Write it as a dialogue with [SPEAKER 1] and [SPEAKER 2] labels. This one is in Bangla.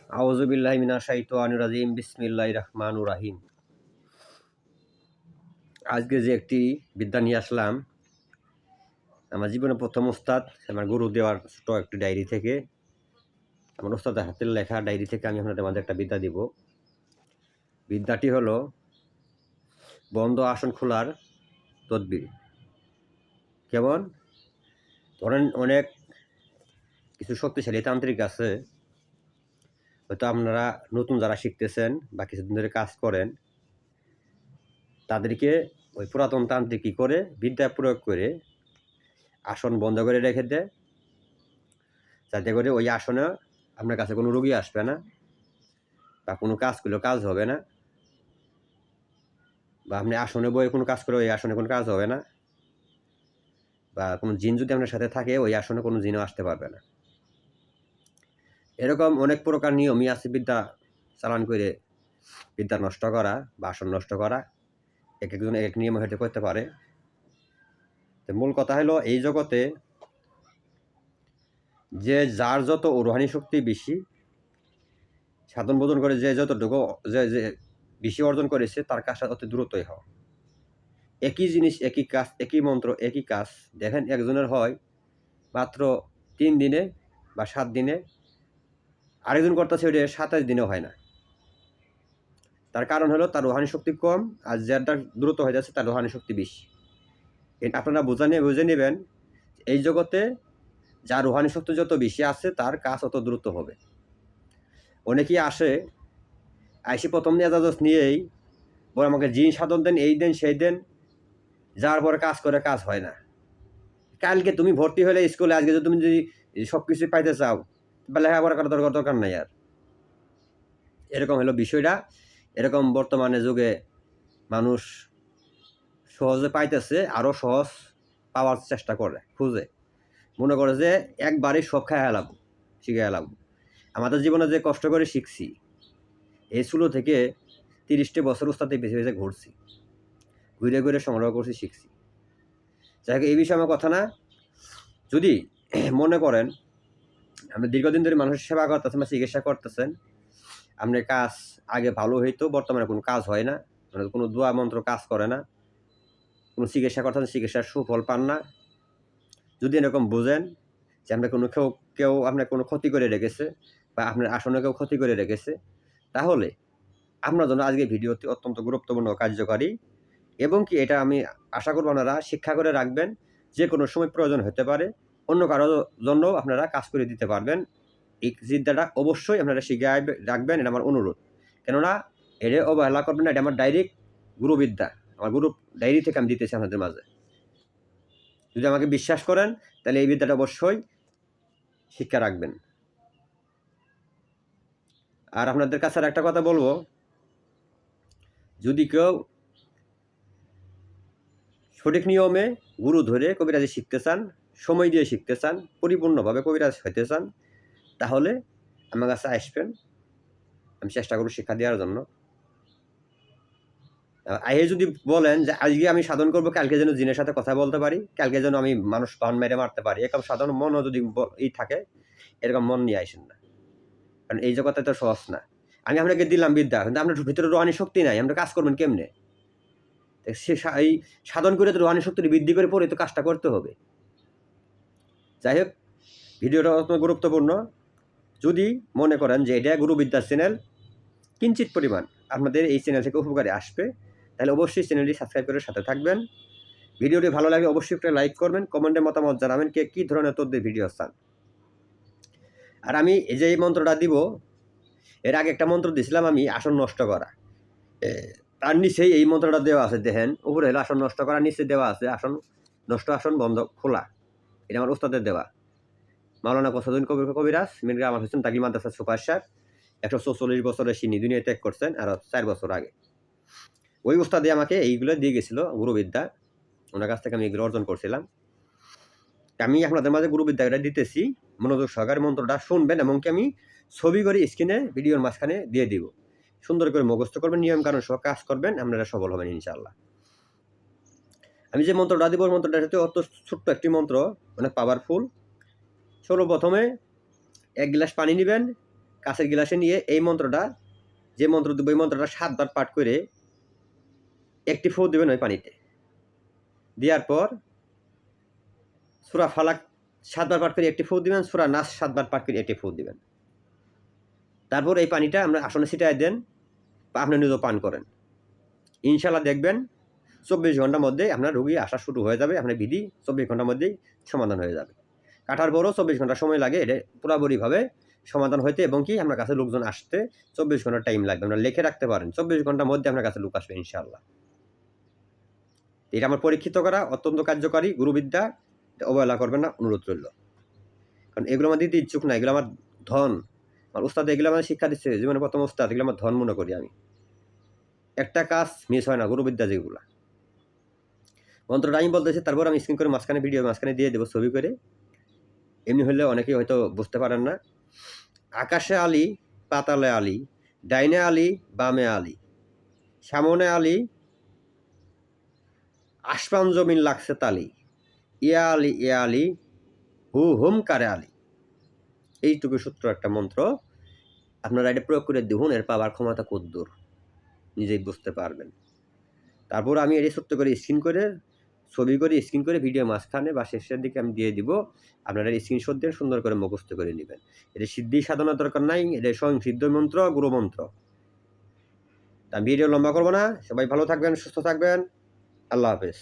[SPEAKER 1] আউযু বিল্লাহি মিনাশ শাইতানির রাজিম বিসমিল্লাহির রহমানির রহিম। আজকে যে একটি বিদ্যা নিয়ে আসলাম, আমার জীবনের প্রথম উস্তাদ আমার গুরু দেওয়ার ছোট একটি ডায়েরি থেকে, আমার উস্তাদের হাতের লেখা ডায়েরি থেকে আমি আপনাদের মাঝে একটা বিদ্যা দিব। বিদ্যাটি হলো বন্ধ আসন খোলার তদবির। কেমন? ধরেন অনেক কিছু শক্তিশালী তান্ত্রিক আছে, হয়তো আপনারা নতুন যারা শিখতেছেন বা কিছুদিন ধরে কাজ করেন, তাদেরকে ওই পুরাতন তান্ত্রিক কী করে বিদ্যা প্রয়োগ করে আসন বন্ধ করে রেখে দেয়, যাতে করে ওই আসনে আপনার কাছে কোনো রোগী আসবে না বা কোনো কাজ করলেও কাজ হবে না, বা আপনি আসনে বয়ে কোনো কাজ করে ওই আসনে কোনো কাজ হবে না, বা কোনো জিন যদি আপনার সাথে থাকে ওই আসনে কোনো জিনও আসতে পারবে না। এরকম অনেক প্রকার নিয়মই আছে বিদ্যা চালান করে বিদ্যা নষ্ট করা বা আসন নষ্ট করা। এক একজন এক এক নিয়ম হয়তো করতে পারে। তো মূল কথা হলো এই জগতে যে যার যত রুহানি শক্তি বেশি, সাধন বোধন করে যে যতটুকু যে বেশি অর্জন করেছে তার কাজটা অতি দ্রুতই হয়। একই জিনিস, একই কাজ, একই মন্ত্র, একই কাজ দেখেন একজনের হয় মাত্র ৩ দিনে বা ৭ দিনে, আরেকজন করতেছে ওইটা ২৭ দিনেও হয় না। তার কারণ হলো তার রুহানি শক্তি কম, আর যারটা দ্রুত হয়ে যাচ্ছে তার রুহানি শক্তি বেশি। এটা আপনারা বুঝে নেবেন, এই জগতে যার রুহানি শক্তি যত বেশি আছে তার কাজ অত দ্রুত হবে। অনেকেই আসে, আইসে প্রথম এজাজত নিয়েই বলে আমাকে জিন সাধন দেন, এই দেন সেই দেন, যাওয়ার পরে কাজ করে কাজ হয় না। কালকে তুমি ভর্তি হলে স্কুলে, আজকে যদি তুমি যদি সব কিছুই পাইতে চাও বা লেখাপড়া করার দরকার নাই আর। এরকম হলো বিষয়টা। এরকম বর্তমানে যুগে মানুষ সহজে পাইতেছে, আরও সহজ পাওয়ার চেষ্টা করে, খুঁজে, মনে করে যে একবারই সব খাইয়া এলাম, শিখে এলাম। আমাদের জীবনে যে কষ্ট করে শিখছি, এই ষোলো থেকে ৩০টি বছর উস্তাদের বেছে বেছে ঘুরছি, ঘুরে ঘুরে সংগ্রহ করছি, শিখছি। যাই হোক, এই বিষয়ে আমার কথা না। যদি মনে করেন আপনি দীর্ঘদিন ধরে মানুষের সেবা করতেছেন বা চিকিৎসা করতেছেন, আপনার কাজ আগে ভালো হইতো, বর্তমানে কোনো কাজ হয় না, মানে কোনো দোয়া মন্ত্র কাজ করে না, কোনো চিকিৎসা করতেছেন, চিকিৎসার সুফল পান না, যদি এরকম বোঝেন যে আপনার কোনো কেউ আপনার কোনো ক্ষতি করে রেখেছে বা আপনার আসনে কেউ ক্ষতি করে রেখেছে, তাহলে আপনার জন্য আজকে ভিডিওটি অত্যন্ত গুরুত্বপূর্ণ ও কার্যকারী। এবং কি এটা আমি আশা করব আপনারা শিক্ষা করে রাখবেন, যে কোনো সময় প্রয়োজন হতে পারে, অন্য কারোর জন্য আপনারা কাজ করে দিতে পারবেন। এই বিদ্যাটা অবশ্যই আপনারা শিখে রাখবেন, এটা আমার অনুরোধ। কেননা এটা অবহেলা করবেন না, এটা আমার ডাইরেক্ট গুরুবিদ্যা, আমার গুরু ডায়েরি থেকে আমি দিতেছি আপনাদের মাঝে। যদি আমাকে বিশ্বাস করেন তাহলে এই বিদ্যাটা অবশ্যই শিক্ষা রাখবেন। আর আপনাদের কাছে আর একটা কথা বলবো, যদি কেউ সঠিক নিয়মে গুরু ধরে কবিরাজি শিখতে চান, সময় দিয়ে শিখতে চান, পরিপূর্ণভাবে কবিরাজ হইতে চান, তাহলে আমার কাছে আসবেন, আমি চেষ্টা করব শিক্ষা দেওয়ার জন্য। যদি বলেন যে আজকে আমি সাধন করবো, কালকে যেন জিনের সাথে কথা বলতে পারি, কালকে যেন আমি মানুষ বান মেরে মারতে পারি, এরকম সাধারণ মনও যদি থাকে, এরকম মন নিয়ে আসেন না। কারণ এই জগতে তো সহজ না। আমি আপনাকে দিলাম বিদ্যা, কিন্তু আপনার ভিতরে রুহানি শক্তি নাই, আমরা কাজ করবেন কেমনে? সে এই সাধন করে তো রুহানি শক্তি বৃদ্ধি করে পরে তো কাজটা করতে হবে। যাই হোক, ভিডিওটা অত্যন্ত গুরুত্বপূর্ণ। যদি মনে করেন যে এটা গুরুবিদ্যার চ্যানেল, কিঞ্চিত পরিমাণ আপনাদের এই চ্যানেল থেকে উপকারে আসবে, তাহলে অবশ্যই চ্যানেলটি সাবস্ক্রাইব করে সাথে থাকবেন। ভিডিওটি ভালো লাগলে অবশ্যই একটা লাইক করবেন, কমেন্টে মতামত জানাবেন কে কী ধরনের তথ্যের ভিডিও চান। আর আমি এই যে এই মন্ত্রটা দিব, এর আগে একটা মন্ত্র দিয়েছিলাম আমি, আসন নষ্ট করা। তার নিচেই এই মন্ত্রটা দেওয়া আছে, দেখেন উপরে হলো আসন নষ্ট করা, নিচে দেওয়া আছে আসন নষ্ট, আসন বন্ধ খোলা। এটা আমার উস্তাদের দেওয়া, মাওলানা কোসাদুদ্দিন কবিরাজ, মীর কামাল হোসেন তাকলিম মাদ্রাসা সুপারস্টার। ১৪৪ বছরের সিনি দুনিয়া ত্যাগ করছেন আর ৪ বছর আগে। ওই উস্তাদে আমাকে এইগুলো দিয়ে গেছিলো গুরুবিদ্যা, ওনার কাছ থেকে আমি এগুলো অর্জন করছিলাম। আমি আপনাদের মাঝে গুরুবিদ্যাটা দিতেছি, মনোযোগ সহকারে মন্ত্রটা শুনবেন, এমনকি আমি ছবি করে স্ক্রিনে ভিডিওর মাঝখানে দিয়ে দিব। সুন্দর করে মুখস্থ করবেন, নিয়ম কানুন সহ কাজ করবেন, আপনারা সফল হবেন ইনশাআল্লাহ। আমি যে মন্ত্রটা দিব, মন্ত্রটা হচ্ছে অত ছোট্ট একটি মন্ত্র, অনেক পাওয়ারফুল। সর্বপ্রথমে ১ গ্লাস পানি নেবেন, কাঁচের গিলাসে নিয়ে এই মন্ত্রটা, যে মন্ত্র দেবো এই মন্ত্রটা 7 বার পাঠ করে একটি ফু দেবেন ওই পানিতে। দেওয়ার পর সূরা ফালাক 7 বার পাঠ করে একটি ফু দিবেন, সূরা নাস 7 বার পাঠ করে একটি ফু দিবেন। তারপর এই পানিটা আমরা আসনে ছিটায় দেন বা আপনি নিজেও পান করেন। ইনশাআল্লাহ দেখবেন 24 ঘন্টার মধ্যে আপনার রোগী আসা শুরু হয়ে যাবে, আপনার বিধি 24 ঘন্টার মধ্যেই সমাধান হয়ে যাবে। কাটার পরও 24 ঘন্টা সময় লাগে এটা পুরাপুরিভাবে সমাধান হইতে, এবং কি আপনার কাছে লোকজন আসতে 24 ঘন্টা টাইম লাগবে। আপনারা লিখে রাখতে পারেন 24 ঘন্টার মধ্যে আপনার কাছে লোক আসবে ইনশাআল্লাহ। এটা আমার পরীক্ষিত করা অত্যন্ত কার্যকারী গুরুবিদ্যা, অবহেলা করবেন না, অনুরোধ রইল। কারণ এগুলো আমার দিতে ইচ্ছুক না, এগুলো আমার ধন। আমার উস্তাদ এগুলো আমার শিক্ষা দিচ্ছে, জীবনে প্রথম উস্তাদ, এগুলো আমার ধন মনে করি আমি। একটা কাজ মিস হয় না গুরুবিদ্যা যেগুলা। মন্ত্রটা আমি বলতেছি, তারপর আমি স্ক্রিন করে মাঝখানে ভিডিও মাঝখানে দিয়ে দেবো ছবি করে। এমনি হলে অনেকেই হয়তো বুঝতে পারেন না। আকাশে আলী, পাতালে আলী, ডাইনে আলী, বামে আলী, সামনে আলী, আসমান জমিন লাগছে তালি, ইয়া আলী ইয়া আলী, হু হুম কারে আলী। এইটুকু সূত্র একটা মন্ত্র, আপনারা এটা প্রয়োগ করে দেখুন, এর পাওয়ার ক্ষমতা কদ্দূর নিজেই বুঝতে পারবেন। তারপর আমি এটি সত্য করে স্ক্রিন করে ছবি করে স্ক্রিন করে ভিডিও মাঝখানে বা শেষের দিকে আমি দিয়ে দিব, আপনারা স্ক্রিনশট দিয়ে সুন্দর করে মুখস্থ করে নেবেন। এটা সিদ্ধি সাধনার দরকার নাই, এটা স্বয়ং সিদ্ধ মন্ত্র, গুরু মন্ত্র। তা ভিডিও লম্বা করবো না, সবাই ভালো থাকবেন, সুস্থ থাকবেন, আল্লাহ হাফেজ।